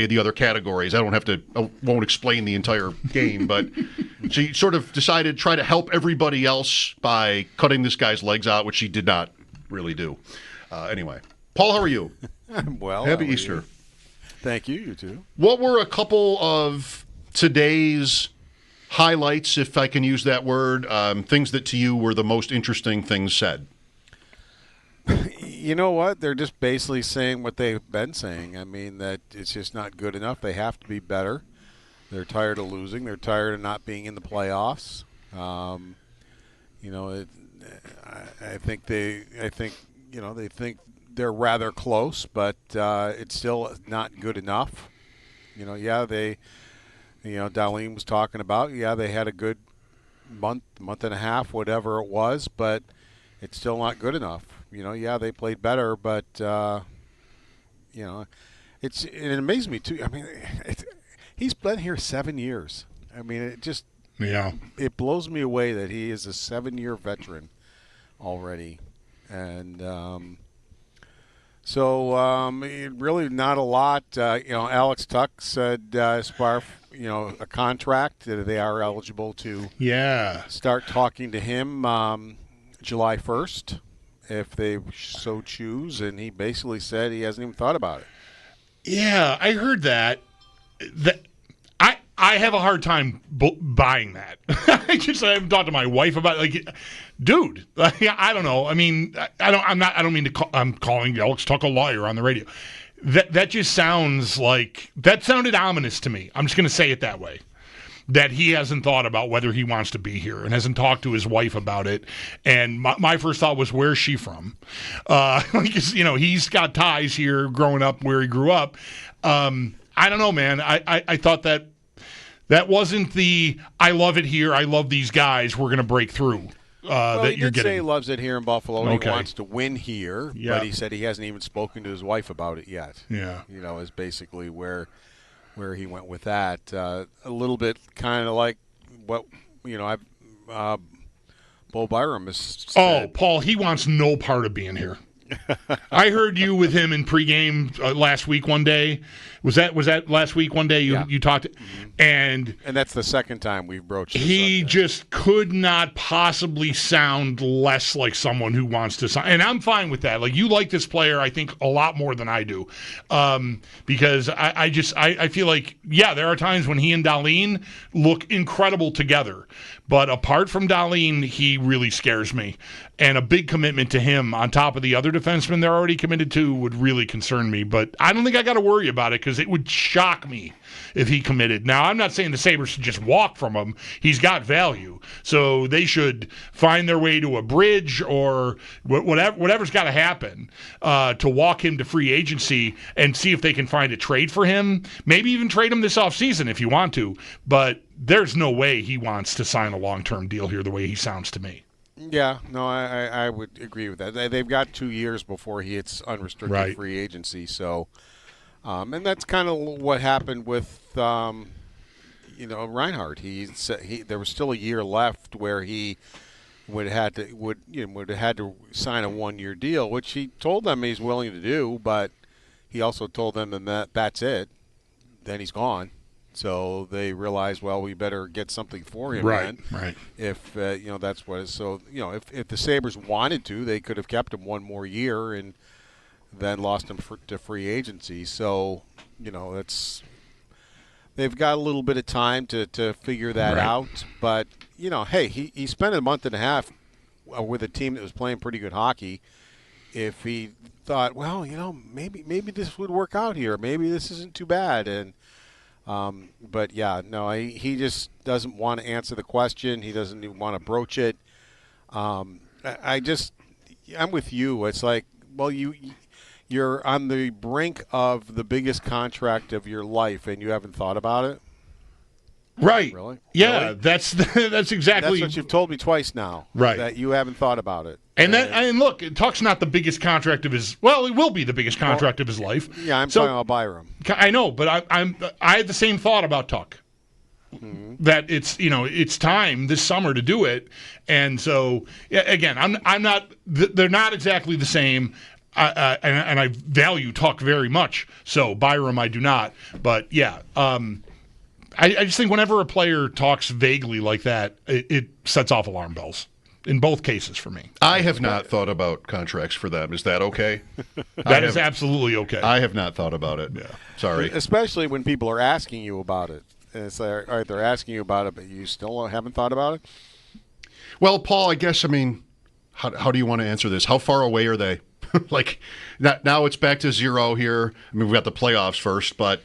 the other categories. I won't explain the entire game, but she sort of decided to try to help everybody else by cutting this guy's legs out, which she did not really do. Anyway, Paul, how are you? I'm well. Happy Easter. Thank you. You too. What were a couple of today's highlights, if I can use that word, things that to you were the most interesting things said? You know what? They're just basically saying what they've been saying. I mean, that it's just not good enough. They have to be better. They're tired of losing. They're tired of not being in the playoffs. I think they think they're rather close, but it's still not good enough. Darlene was talking about, they had a good month and a half, whatever it was, but it's still not good enough. They played better, but it amazed me too. I mean, he's been here 7 years. I mean, it blows me away that he is a 7-year veteran already, and really not a lot. Alex Tuck said as far a contract that they are eligible to start talking to him July 1st. If they so choose, and he basically said he hasn't even thought about it. Yeah, I heard that. I have a hard time buying that. I haven't talked to my wife about it. Like, dude, I don't know. I mean, I'm calling Alex Tuck a liar on the radio. That just sounds like that sounded ominous to me. I'm just going to say it that way. That he hasn't thought about whether he wants to be here and hasn't talked to his wife about it. And my first thought was, where's she from? He's got ties here growing up where he grew up. I don't know, man. I thought that wasn't the I love it here, I love these guys, we're going to break through that you're getting. He did say he loves it here in Buffalo and he wants to win here, but he said he hasn't even spoken to his wife about it yet. Yeah. Is basically where he went with that. A little bit kind of like what, Bo Byram has said. Oh, Paul, he wants no part of being here. I heard you with him in pregame last week one day. Was that last week one day you talked? And that's the second time we've broached this he subject. just could not possibly sound less like someone who wants to sign. And I'm fine with that. Like, you like this player, I think, a lot more than I do. Because I feel like, there are times when he and Darlene look incredible together. But apart from Darlene, he really scares me. And a big commitment to him on top of the other defensemen they're already committed to would really concern me. But I don't think I got to worry about it because it would shock me if he committed. Now, I'm not saying the Sabres should just walk from him. He's got value. So they should find their way to a bridge or whatever's got to happen to walk him to free agency and see if they can find a trade for him. Maybe even trade him this offseason if you want to. But there's no way he wants to sign a long-term deal here the way he sounds to me. Yeah, no, I would agree with that. They've got 2 years before he hits unrestricted free agency. So, and that's kind of what happened with, Reinhart. He said there was still a year left where he would have had to sign a 1-year deal, which he told them he's willing to do, but he also told them that that's it. Then he's gone. So they realized, well, we better get something for him. Right. If that's what. So if the Sabres wanted to, they could have kept him 1 more year and then lost him to free agency. So they've got a little bit of time to figure that out. But hey, he spent a month and a half with a team that was playing pretty good hockey. If he thought, well, maybe this would work out here, maybe this isn't too bad, and. But he just doesn't want to answer the question. He doesn't even want to broach it. I'm with you. It's like, well, you're on the brink of the biggest contract of your life, and you haven't thought about it. Right. Really? Yeah, really? That's exactly. That's what you've told me twice now. Right. That you haven't thought about it. And look, Tuck's not the biggest contract of his. Well, it will be the biggest contract of his life. Yeah, I'm talking about Byram. I know, but I had the same thought about Tuck. Mm-hmm. That it's time this summer to do it, and so again, I'm not. They're not exactly the same. and I value Tuck very much. So Byram, I do not. But yeah, I just think whenever a player talks vaguely like that, it sets off alarm bells. In both cases for me. I have not thought about contracts for them. Is that okay? That is absolutely okay. I have not thought about it. Yeah. Sorry. Especially when people are asking you about it. And it's like, all right, they're asking you about it, but you still haven't thought about it? Well, Paul, I guess, how do you want to answer this? How far away are they? Like, now it's back to zero here. I mean, we've got the playoffs first, but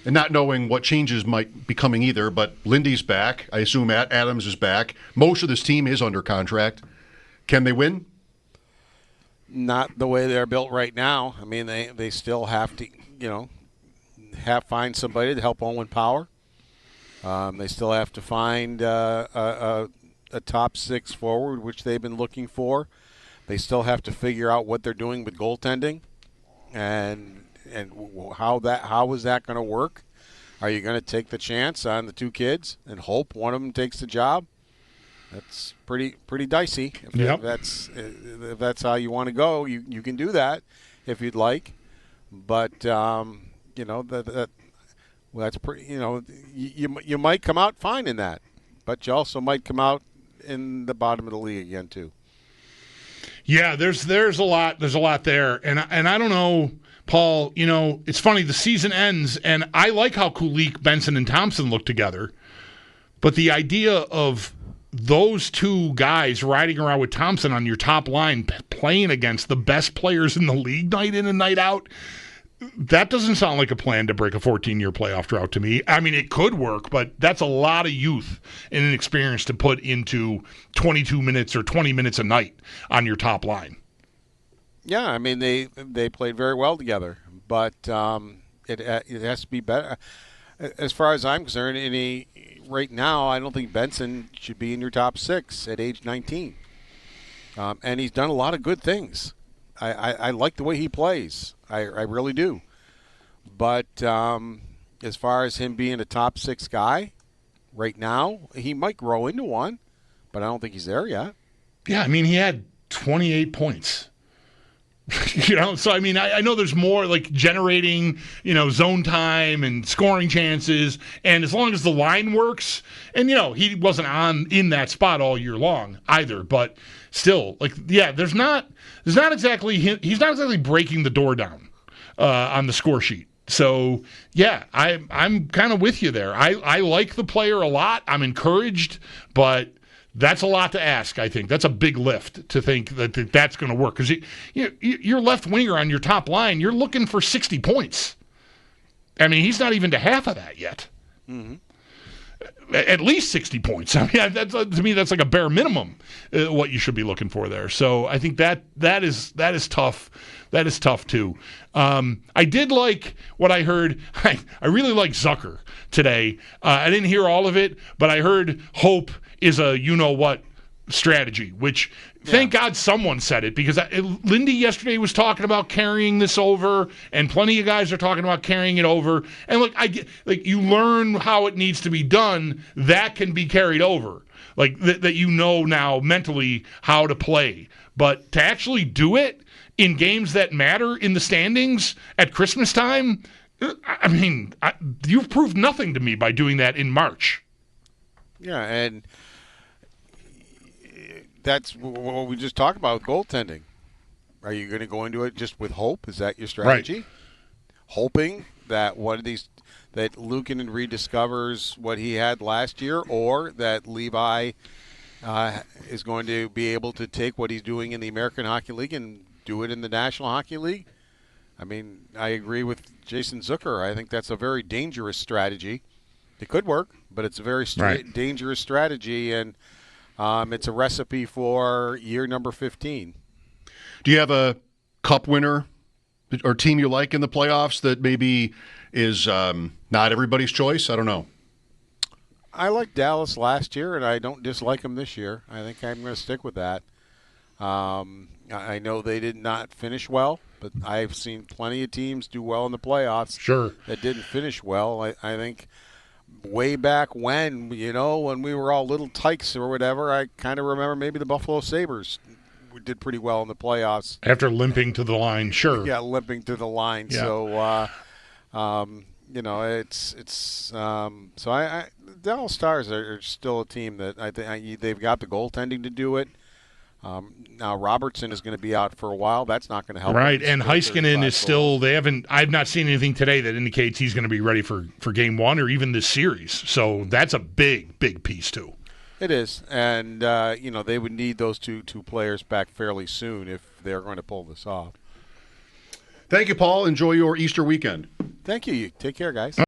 and not knowing what changes might be coming either, but Lindy's back. I assume Adams is back. Most of this team is under contract. Can they win? Not the way they're built right now. I mean, they still have to, find somebody to help Owen Power. They still have to find a top six forward, which they've been looking for. They still have to figure out what they're doing with goaltending and how is that going to work? Are you going to take the chance on the two kids and hope one of them takes the job? That's pretty dicey. If that's how you want to go, you can do that if you'd like. But that's pretty. You might come out fine in that, but you also might come out in the bottom of the league again too. Yeah, there's a lot there, and I don't know. Paul, it's funny, the season ends, and I like how Kulik, Benson, and Thompson look together, but the idea of those two guys riding around with Thompson on your top line playing against the best players in the league night in and night out, that doesn't sound like a plan to break a 14-year playoff drought to me. I mean, it could work, but that's a lot of youth and inexperience to put into 22 minutes or 20 minutes a night on your top line. Yeah, I mean they played very well together, but it has to be better. As far as I'm concerned, right now I don't think Benson should be in your top six at age 19, and he's done a lot of good things. I like the way he plays, I really do. But as far as him being a top six guy, right now he might grow into one, but I don't think he's there yet. Yeah, I mean he had 28 points. So I mean, I know there's more like generating, zone time and scoring chances, and as long as the line works, and he wasn't in that spot all year long either, but still, he's not exactly breaking the door down on the score sheet. So yeah, I'm kind of with you there. I like the player a lot. I'm encouraged, but that's a lot to ask, I think. That's a big lift to think that's going to work. Because your left winger on your top line, you're looking for 60 points. I mean, he's not even to half of that yet. Mm-hmm. At least 60 points. I mean, to me, that's like a bare minimum what you should be looking for there. So I think that is tough. That is tough, too. I did like what I heard. I really like Zucker today. I didn't hear all of it, but I heard hope is a you-know-what strategy, whiwhich thank God someone said it, because Lindy yesterday was talking about carrying this over, and plenty of guys are talking about carrying it over. And look, I get, you learn how it needs to be done. That can be carried over, that now mentally how to play. But to actually do it in games that matter in the standings at Christmas time, I mean, you've proved nothing to me by doing that in March. Yeah, and that's what we just talked about with goaltending. Are you going to go into it just with hope? Is that your strategy? Right. Hoping that that Luukkonen rediscovers what he had last year, or that Levi is going to be able to take what he's doing in the American Hockey League and do it in the National Hockey League? I mean, I agree with Jason Zucker. I think that's a very dangerous strategy. It could work, but it's a very dangerous strategy, and it's a recipe for year number 15. Do you have a cup winner or team you like in the playoffs that maybe is not everybody's choice? I don't know. I liked Dallas last year, and I don't dislike them this year. I think I'm going to stick with that. I know they did not finish well, but I've seen plenty of teams do well in the playoffs. Sure. That didn't finish well. I think way back when we were all little tykes or whatever, I kind of remember maybe the Buffalo Sabres did pretty well in the playoffs. After limping to the line, sure. Yeah, limping to the line. Yeah. So, so I the Dallas Stars are still a team that I think they've got the goaltending to do it. Now Robertson is going to be out for a while. That's not going to help. Right, them. and Heiskanen is still. I've not seen anything today that indicates he's going to be ready for Game 1 or even this series. So that's a big piece too. It is, and they would need those two players back fairly soon if they're going to pull this off. Thank you, Paul. Enjoy your Easter weekend. Thank you. Take care, guys.